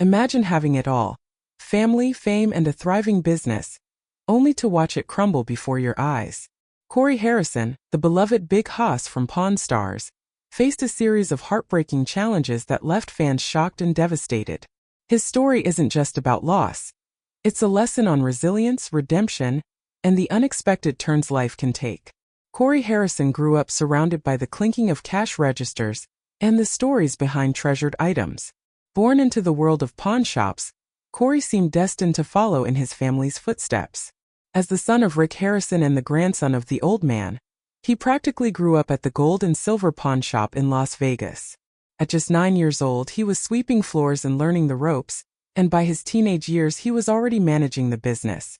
Imagine having it all: family, fame, and a thriving business, only to watch it crumble before your eyes. Corey Harrison, the beloved Big Hoss from Pawn Stars, faced a series of heartbreaking challenges that left fans shocked and devastated. His story isn't just about loss. It's a lesson on resilience, redemption, and the unexpected turns life can take. Corey Harrison grew up surrounded by the clinking of cash registers and the stories behind treasured items. Born into the world of pawn shops, Corey seemed destined to follow in his family's footsteps. As the son of Rick Harrison and the grandson of the old man, he practically grew up at the gold and silver pawn shop in Las Vegas. At just 9 years old, he was sweeping floors and learning the ropes, and by his teenage years he was already managing the business.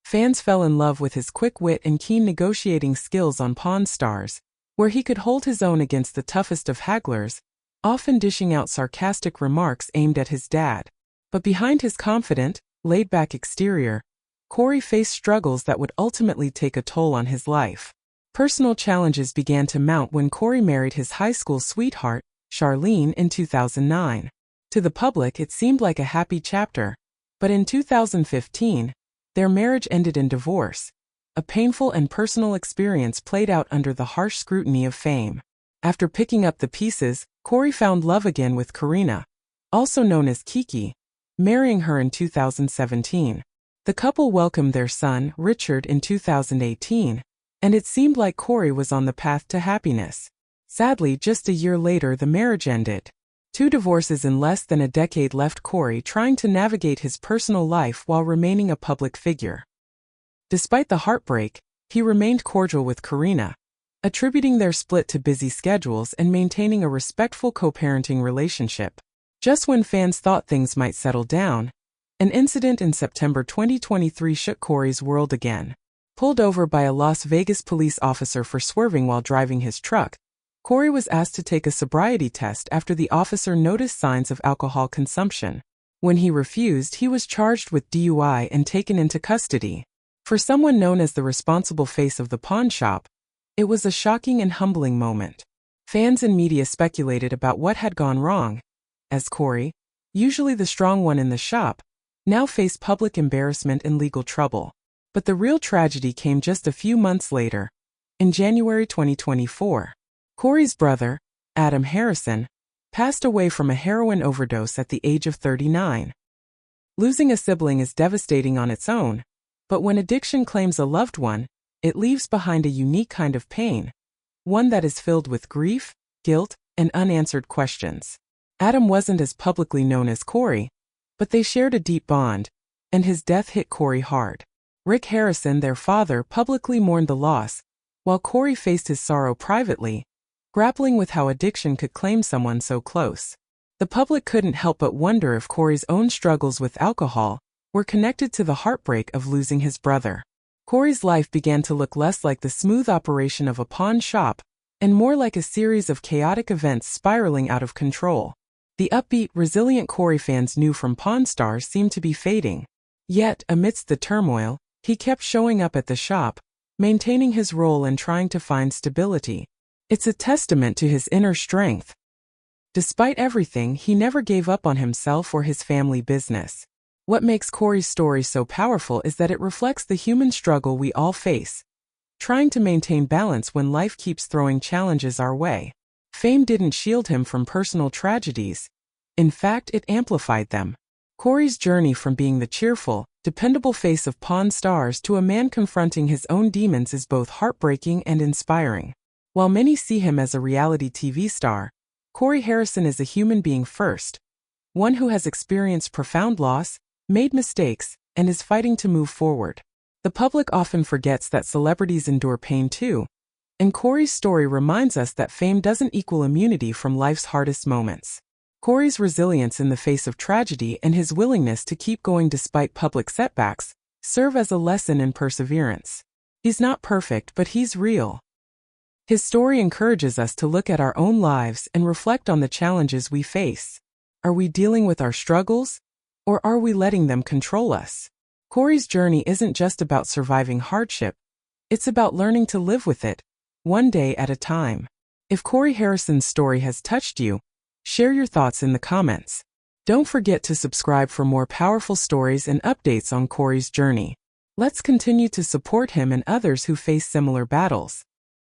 Fans fell in love with his quick wit and keen negotiating skills on Pawn Stars, where he could hold his own against the toughest of hagglers, often dishing out sarcastic remarks aimed at his dad. But behind his confident, laid-back exterior, Corey faced struggles that would ultimately take a toll on his life. Personal challenges began to mount when Corey married his high school sweetheart, Charlene, in 2009. To the public, it seemed like a happy chapter, but in 2015, their marriage ended in divorce. A painful and personal experience played out under the harsh scrutiny of fame. After picking up the pieces, Corey found love again with Karina, also known as Kiki, marrying her in 2017. The couple welcomed their son, Richard, in 2018, and it seemed like Corey was on the path to happiness. Sadly, just a year later the marriage ended. 2 divorces in less than a decade left Corey trying to navigate his personal life while remaining a public figure. Despite the heartbreak, he remained cordial with Karina, attributing their split to busy schedules and maintaining a respectful co-parenting relationship. Just when fans thought things might settle down, an incident in September 2023 shook Corey's world again. Pulled over by a Las Vegas police officer for swerving while driving his truck, Corey was asked to take a sobriety test after the officer noticed signs of alcohol consumption. When he refused, he was charged with DUI and taken into custody. For someone known as the responsible face of the pawn shop, it was a shocking and humbling moment. Fans and media speculated about what had gone wrong, as Corey, usually the strong one in the shop, now faced public embarrassment and legal trouble. But the real tragedy came just a few months later. In January 2024, Corey's brother, Adam Harrison, passed away from a heroin overdose at the age of 39. Losing a sibling is devastating on its own, but when addiction claims a loved one, it leaves behind a unique kind of pain, one that is filled with grief, guilt, and unanswered questions. Adam wasn't as publicly known as Corey, but they shared a deep bond, and his death hit Corey hard. Rick Harrison, their father, publicly mourned the loss, while Corey faced his sorrow privately, grappling with how addiction could claim someone so close. The public couldn't help but wonder if Corey's own struggles with alcohol were connected to the heartbreak of losing his brother. Corey's life began to look less like the smooth operation of a pawn shop and more like a series of chaotic events spiraling out of control. The upbeat, resilient Corey fans knew from Pawn Stars seemed to be fading. Yet, amidst the turmoil, he kept showing up at the shop, maintaining his role and trying to find stability. It's a testament to his inner strength. Despite everything, he never gave up on himself or his family business. What makes Corey's story so powerful is that it reflects the human struggle we all face, trying to maintain balance when life keeps throwing challenges our way. Fame didn't shield him from personal tragedies. In fact, it amplified them. Corey's journey from being the cheerful, dependable face of Pawn Stars to a man confronting his own demons is both heartbreaking and inspiring. While many see him as a reality TV star, Corey Harrison is a human being first, one who has experienced profound loss, made mistakes, and is fighting to move forward. The public often forgets that celebrities endure pain too, and Corey's story reminds us that fame doesn't equal immunity from life's hardest moments. Corey's resilience in the face of tragedy and his willingness to keep going despite public setbacks serve as a lesson in perseverance. He's not perfect, but he's real. His story encourages us to look at our own lives and reflect on the challenges we face. Are we dealing with our struggles, or are we letting them control us? Corey's journey isn't just about surviving hardship, it's about learning to live with it, one day at a time. If Corey Harrison's story has touched you, share your thoughts in the comments. Don't forget to subscribe for more powerful stories and updates on Corey's journey. Let's continue to support him and others who face similar battles.